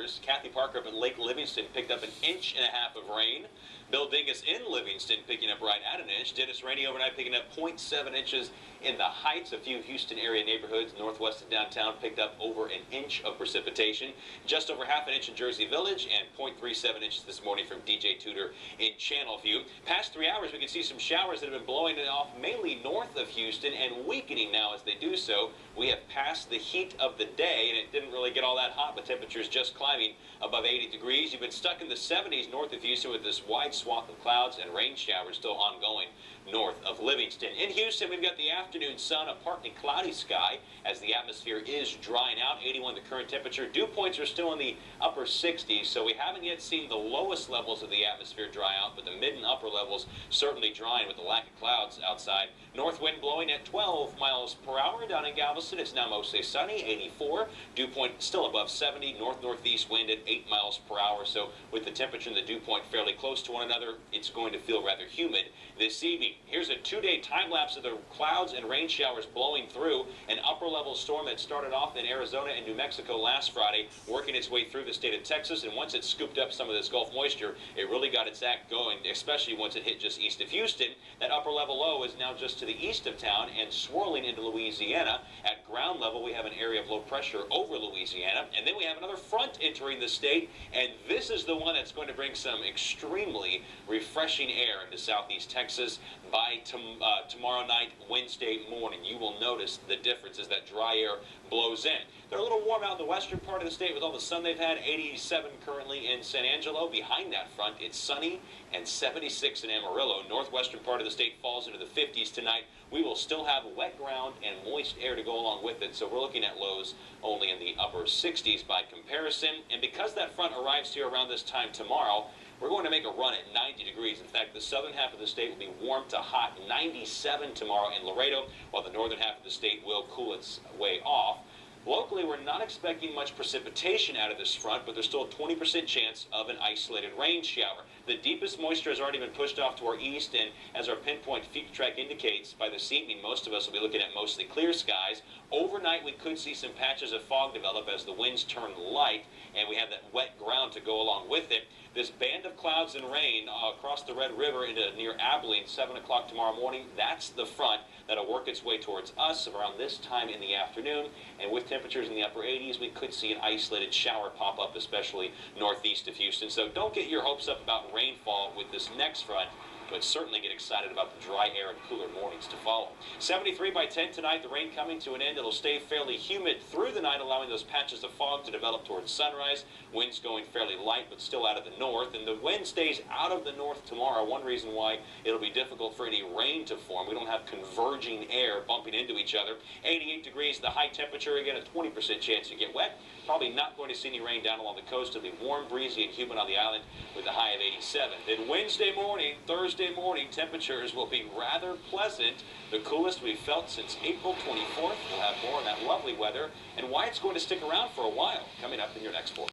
matters. Kathy Parker up at Lake Livingston picked up 1.5 inches of rain. Bill Dingus in Livingston picking up right at 1 inch. Dennis Rainey overnight picking up 0.7 inches in the Heights. A few Houston area neighborhoods northwest of downtown picked up over 1 inch of precipitation. Just over half an inch in Jersey Village and 0.37 inches this morning from DJ Tudor in Channelview. Past 3 hours, we can see some showers that have been blowing it off mainly north of Houston and weakening now as they do so. We have passed the heat of the day, and it didn't really get all that hot, but temperatures just climbing above 80 degrees. You've been stuck in the 70s north of Houston with this wide swath of clouds and rain showers still ongoing north of Livingston. In Houston, we've got the afternoon sun, a partly cloudy sky as the atmosphere is drying out. 81 the current temperature. Dew points are still in the upper 60s, so we haven't yet seen the lowest levels of the atmosphere dry out, but the mid and upper levels certainly drying with the lack of clouds outside. North wind blowing at 12 miles per hour. Down in Galveston, it's now mostly sunny, 84. Dew point still above 70. North-northeast wind at 8 miles per hour. So with the temperature and the dew point fairly close to one another, it's going to feel rather humid this evening. Here's a 2-day time lapse of the clouds and rain showers blowing through. An upper-level storm that started off in Arizona and New Mexico last Friday, working its way through the state of Texas. And once it scooped up some of this Gulf moisture, it really got its act going, especially once it hit just east of Houston. That upper-level low is now just to the east of town and swirling into Louisiana. At ground level, we have an area of low pressure over Louisiana. And then we have another front entering the state, and this is the one that's going to bring some extremely refreshing air into southeast Texas by tomorrow night, Wednesday morning. You will notice the difference as that dry air blows in. They're a little warm out in the western part of the state with all the sun they've had. 87 currently in San Angelo. Behind that front, it's sunny and 76 in Amarillo. Northwestern part of the state falls into the 50s tonight. We will still have wet ground and moist air to go along with it, so we're looking at lows only in the upper 60s by comparison. And because that front arrives here around this time tomorrow, we're going to make a run at 90 degrees. In fact, the southern half of the state will be warm to hot, 97 tomorrow in Laredo, while the northern half of the state will cool its way off. Locally, we're not expecting much precipitation out of this front, but there's still a 20% chance of an isolated rain shower. The deepest moisture has already been pushed off to our east, and as our pinpoint feature track indicates, by this evening, most of us will be looking at mostly clear skies. Overnight, we could see some patches of fog develop as the winds turn light, and we have that wet ground to go along with it. This band of clouds and rain across the Red River into near Abilene, 7 o'clock tomorrow morning, that's the front that'll work its way towards us around this time in the afternoon. And with temperatures in the upper 80s, we could see an isolated shower pop up, especially northeast of Houston. So don't get your hopes up about rainfall with this next front, but certainly get excited about the dry air and cooler mornings to follow. 73 by 10 tonight, the rain coming to an end. It'll stay fairly humid through the night, allowing those patches of fog to develop towards sunrise. Winds going fairly light, but still out of the north. And the wind stays out of the north tomorrow. One reason why it'll be difficult for any rain to form. We don't have converging air bumping into each other. 88 degrees, the high temperature. Again, a 20% chance to get wet. Probably not going to see any rain down along the coast. It'll be warm, breezy, and humid on the island with a high of 87. Then Wednesday morning, Thursday morning, temperatures will be rather pleasant. The coolest we've felt since April 24th. We'll have more on that lovely weather and why it's going to stick around for a while coming up in your next 4.